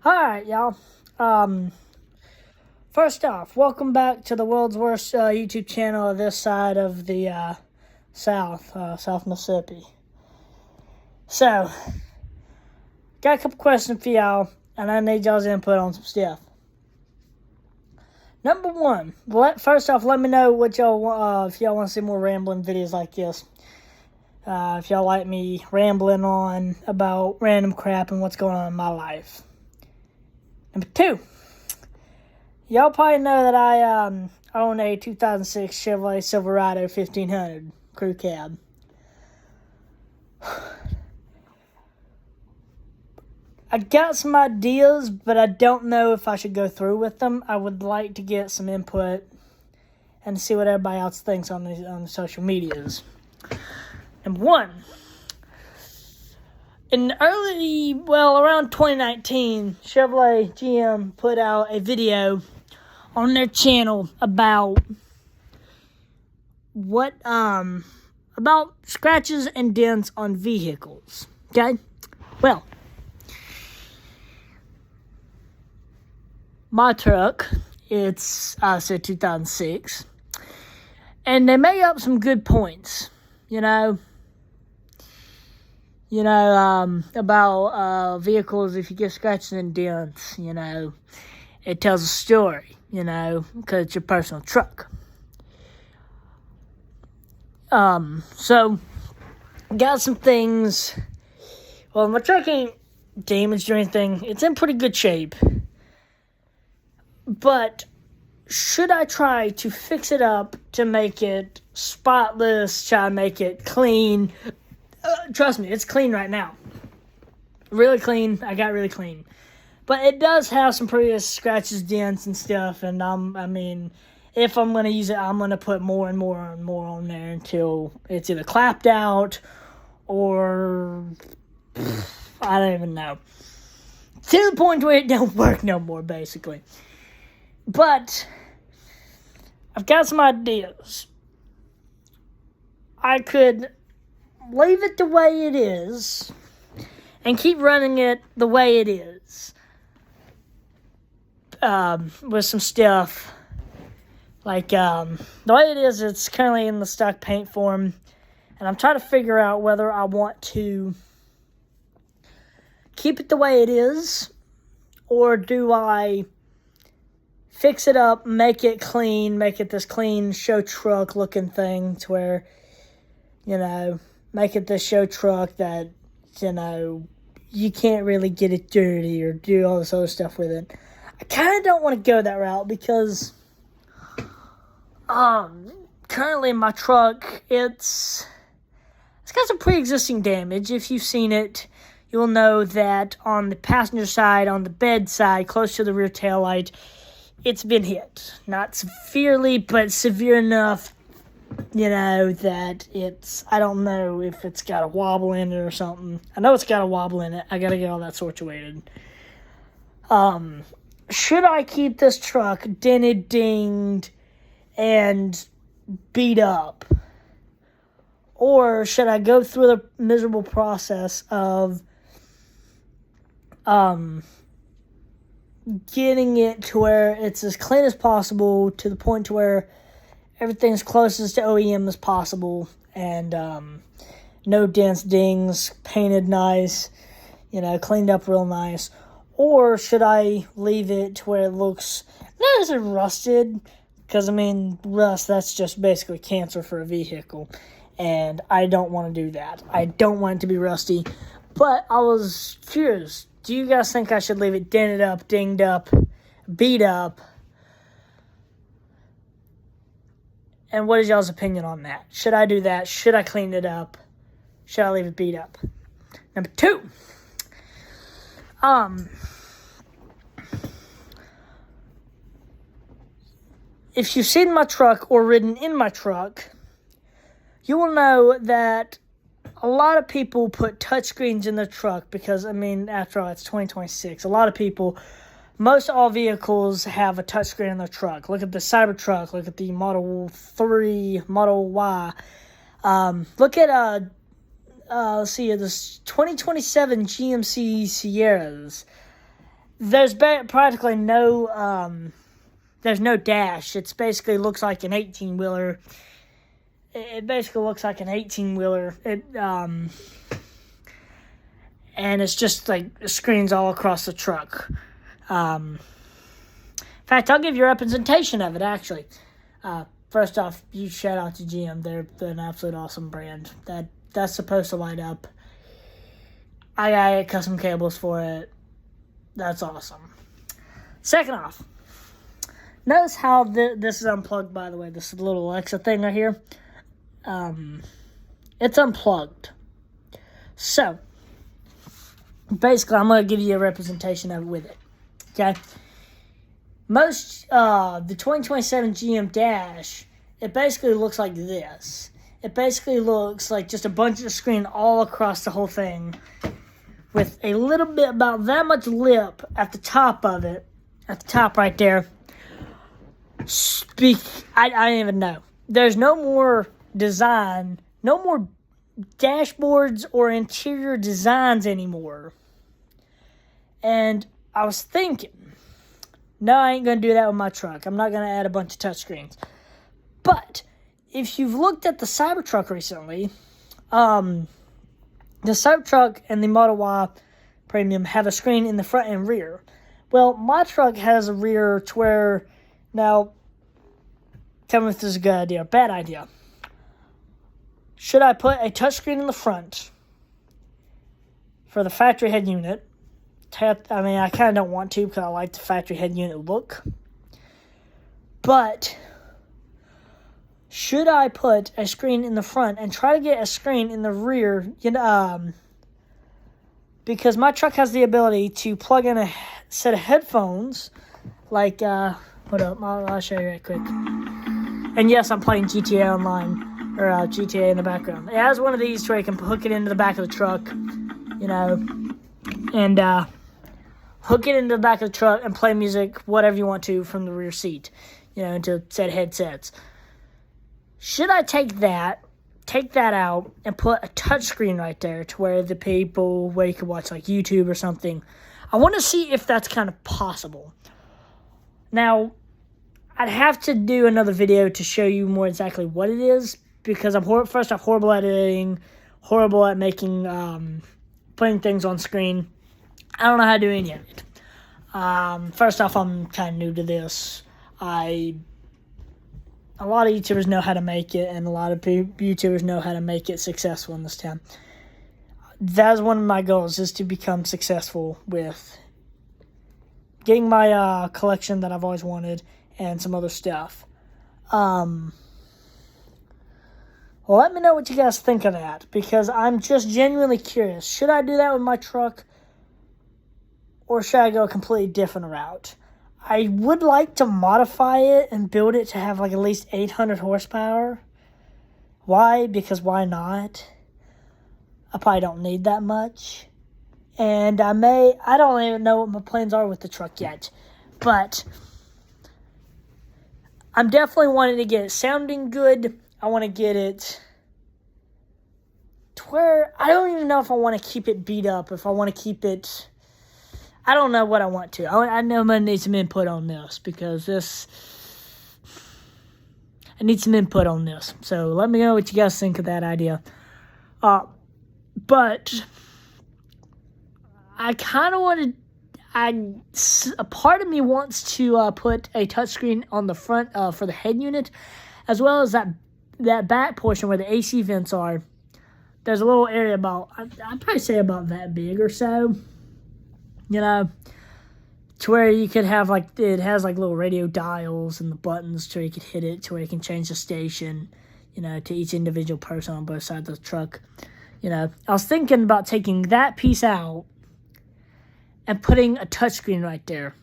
Alright, y'all. First off, welcome back to the world's worst YouTube channel this side of the South Mississippi. So, got a couple questions for y'all, and I need y'all's input on some stuff. Number one, first off, let me know what y'all if y'all want to see more rambling videos like this. If y'all like me rambling on about random crap and what's going on in my life. Number two, y'all probably know that I own a 2006 Chevrolet Silverado 1500 crew cab. I got some ideas, but I don't know if I should go through with them. I would like to get some input and see what everybody else thinks on the social medias. Number one, around 2019, Chevrolet GM put out a video on their channel about about scratches and dents on vehicles. Okay? Well, my truck, it's 2006, and they made up some good points, about vehicles. If you get scratches and dents, it tells a story, because it's your personal truck. So, got some things. Well, my truck ain't damaged or anything. It's in pretty good shape. But should I try to fix it up to make it spotless, try to make it clean? Trust me, it's clean right now. Really clean. I got really clean. But it does have some previous scratches, dents, and stuff. And if I'm going to use it, I'm going to put more and more and more on there until it's either clapped out or I don't even know. To the point where it don't work no more, basically. But I've got some ideas. I could leave it the way it is and keep running it the way it is, with some stuff like the way it is. It's currently in the stock paint form, and I'm trying to figure out whether I want to keep it the way it is, or do I fix it up, make it clean, make it this clean show truck looking thing to where, make it this show truck that, you can't really get it dirty or do all this other stuff with it. I kind of don't want to go that route because currently my truck, it's got some pre-existing damage. If you've seen it, you'll know that on the passenger side, on the bed side, close to the rear taillight, it's been hit. Not severely, but severe enough, that I don't know if it's got a wobble in it or something. I know it's got a wobble in it. I gotta get all that situated. Should I keep this truck dented, dinged, and beat up? Or should I go through the miserable process of getting it to where it's as clean as possible, to the point to where everything's closest to OEM as possible, and no dents, dings, painted nice, cleaned up real nice? Or should I leave it to where it looks not as rusted, because rust, that's just basically cancer for a vehicle, and I don't want to do that. I don't want it to be rusty. But I was curious, do you guys think I should leave it dented up, dinged up, beat up? And what is y'all's opinion on that? Should I do that? Should I clean it up? Should I leave it beat up? Number two, if you've seen my truck or ridden in my truck, you will know that a lot of people put touchscreens in their truck because, after all, it's 2026. A lot of people, most all vehicles have a touchscreen in their truck. Look at the Cybertruck. Look at the Model 3, Model Y. Look at, let's see, this 2027 GMC Sierras. there's practically no there's no dash. It's basically looks like an 18-wheeler. It basically looks like an 18-wheeler. And it's just like screens all across the truck. In fact, I'll give you a representation of it, actually. First off, huge shout out to GM. They're an absolute awesome brand. That's supposed to light up. I got custom cables for it. That's awesome. Second off, notice how this is unplugged, by the way. This little Alexa thing right here. It's unplugged. So, basically, I'm going to give you a representation of it with it. Okay? The 2027 GM Dash, it basically looks like this. It basically looks like just a bunch of screen all across the whole thing with a little bit, about that much lip at the top of it, at the top right there. I don't even know. There's no more design, no more dashboards or interior designs anymore. And I was thinking, no, I ain't going to do that with my truck. I'm not going to add a bunch of touchscreens. But if you've looked at the Cybertruck recently, the Cybertruck and the Model Y Premium have a screen in the front and rear. Well, my truck has a rear to where, now, tell me if this is a good idea or bad idea. Should I put a touchscreen in the front for the factory head unit? I mean, I kind of don't want to because I like the factory head unit look. But should I put a screen in the front and try to get a screen in the rear? Because my truck has the ability to plug in a set of headphones. Like, hold up, I'll show you right quick. And yes, I'm playing GTA Online, or GTA in the background. It has one of these where you can hook it into the back of the truck, and hook it into the back of the truck and play music, whatever you want to, from the rear seat, into said headsets. Should I take that out, and put a touchscreen right there to where you can watch like YouTube or something? I want to see if that's kind of possible. Now, I'd have to do another video to show you more exactly what it is, because I'm first off horrible at editing, horrible at making, putting things on screen. I don't know how to do any of it. First off, I'm kind of new to this. A lot of YouTubers know how to make it, and a lot of YouTubers know how to make it successful in this town. That's one of my goals, is to become successful with getting my collection that I've always wanted and some other stuff. Well, let me know what you guys think of that, because I'm just genuinely curious. Should I do that with my truck, or should I go a completely different route? I would like to modify it and build it to have like at least 800 horsepower. Why? Because why not? I probably don't need that much. And I don't even know what my plans are with the truck yet. But I'm definitely wanting to get it sounding good. I want to get it to where I don't even know if I want to keep it beat up, if I want to keep it... I don't know what I want to. I know I'm going to need some input on this, because I need some input on this. So let me know what you guys think of that idea. But I kind of want to... a part of me wants to put a touchscreen on the front for the head unit, as well as that back portion where the AC vents are. There's a little area about, I'd probably say about that big or so. To where you could have, it has, little radio dials and the buttons to where you could hit it, to where you can change the station, to each individual person on both sides of the truck. I was thinking about taking that piece out and putting a touchscreen right there.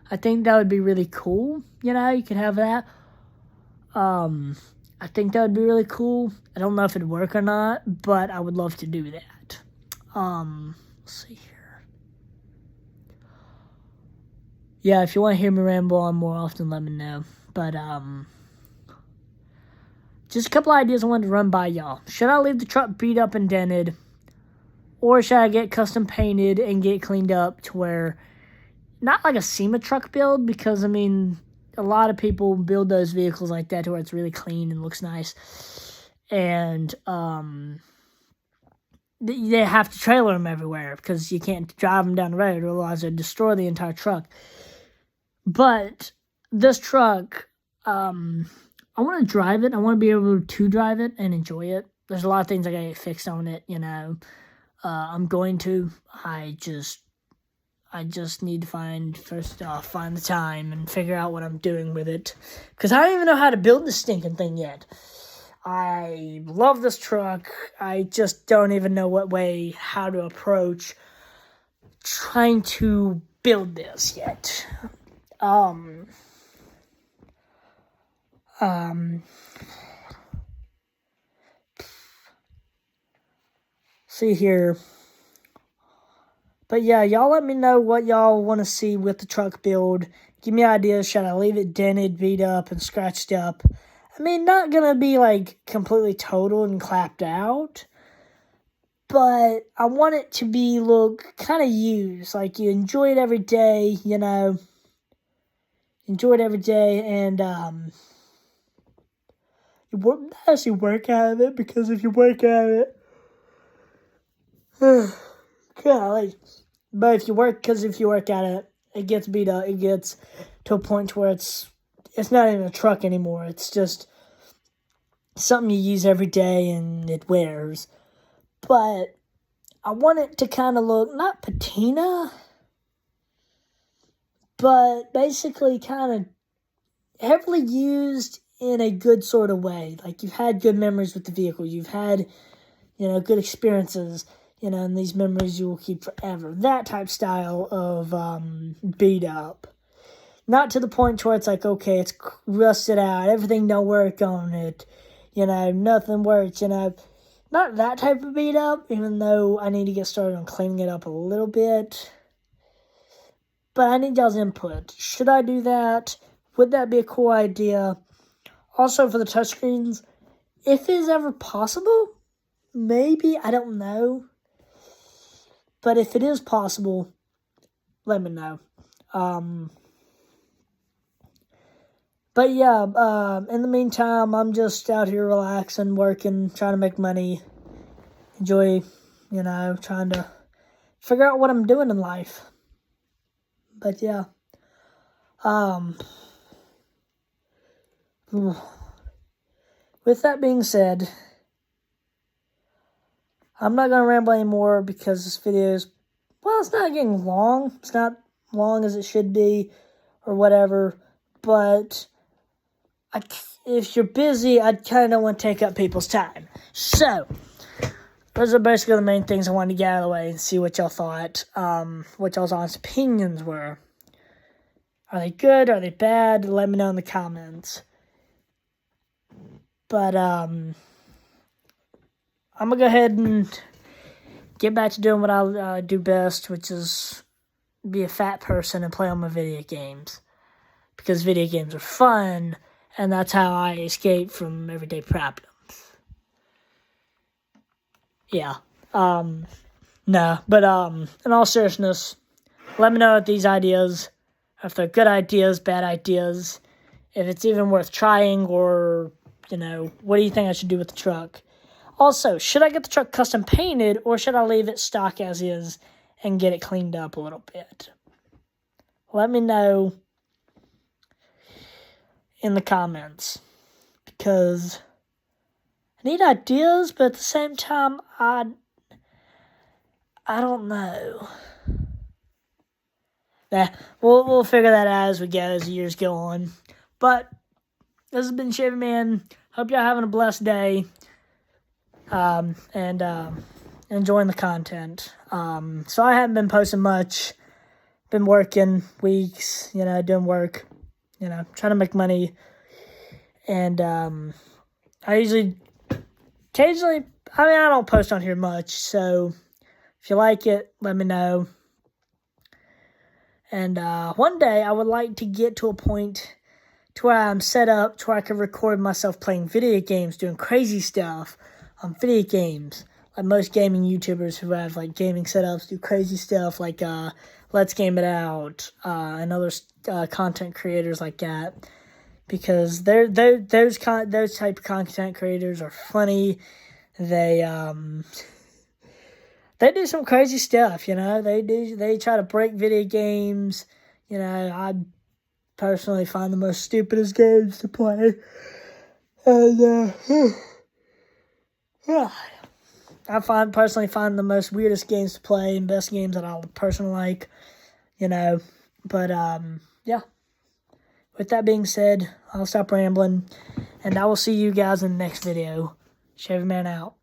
I think that would be really cool. You could have that. I think that would be really cool. I don't know if it'd work or not, but I would love to do that. Let's see here. Yeah, if you want to hear me ramble on more often, let me know. But, just a couple ideas I wanted to run by y'all. Should I leave the truck beat up and dented? Or should I get custom painted and get cleaned up to where not like a SEMA truck build, because, I mean, a lot of people build those vehicles like that to where it's really clean and looks nice. And they have to trailer them everywhere because you can't drive them down the road, otherwise they'd destroy the entire truck. But this truck, I want to drive it. I want to be able to drive it and enjoy it. There's a lot of things I got to get fixed on it, you know. I'm going to. I just need to find the time and figure out what I'm doing with it. Because I don't even know how to build this stinking thing yet. I love this truck. I just don't even know how to approach trying to build this yet. See here. But yeah, y'all let me know what y'all want to see with the truck build. Give me ideas. Should I leave it dented, beat up, and scratched up? I mean, not going to be, like, completely totaled and clapped out. But I want it to look kind of used. Like, you enjoy it every day, you know. Enjoy it every day, and, you won't actually work out of it, because if you work out of it, golly. But if you work at it, it gets beat up. It gets to a point where it's not even a truck anymore. It's just something you use every day and it wears. But I want it to kind of look, not patina, but basically kind of heavily used in a good sort of way. Like, you've had good memories with the vehicle. You've had, you know, good experiences. You know, and these memories you will keep forever. That type style of beat up. Not to the point where it's like, okay, it's rusted out. Everything don't work on it. You know, nothing works, you know. Not that type of beat up, even though I need to get started on cleaning it up a little bit. But I need y'all's input. Should I do that? Would that be a cool idea? Also, for the touchscreens, if it is ever possible, maybe, I don't know. But if it is possible, let me know. But yeah, in the meantime, I'm just out here relaxing, working, trying to make money, enjoy, you know, trying to figure out what I'm doing in life. But yeah, with that being said, I'm not going to ramble anymore because this video is, well, it's not getting long. It's not long as it should be or whatever. But if you're busy, I kind of don't want to take up people's time. So, those are basically the main things I wanted to get out of the way and see what y'all thought. What y'all's honest opinions were. Are they good? Are they bad? Let me know in the comments. But, I'm going to go ahead and get back to doing what I do best, which is be a fat person and play on my video games. Because video games are fun, and that's how I escape from everyday problems. Yeah. No, but in all seriousness, let me know if these ideas, if they're good ideas, bad ideas, if it's even worth trying, or, you know, what do you think I should do with the truck? Also, should I get the truck custom painted, or should I leave it stock as is and get it cleaned up a little bit? Let me know in the comments, because I need ideas, but at the same time, I don't know. Yeah, we'll figure that out as we go, as the years go on. But this has been Chevy Man. Hope y'all having a blessed day. And enjoying the content. So I haven't been posting much. Been working weeks, you know, doing work, you know, trying to make money. And I occasionally, I don't post on here much. So if you like it, let me know. And one day I would like to get to a point to where I'm set up to where I can record myself playing video games, doing crazy stuff on video games. Like most gaming YouTubers who have like gaming setups do crazy stuff like Let's Game It Out, and other content creators like that, because those type of content creators are funny. They do some crazy stuff, you know. They try to break video games. You know, I personally find the most stupidest games to play. And I personally find the most weirdest games to play and best games that I personally like, you know. But yeah. With that being said, I'll stop rambling, and I will see you guys in the next video. Chevy Man out.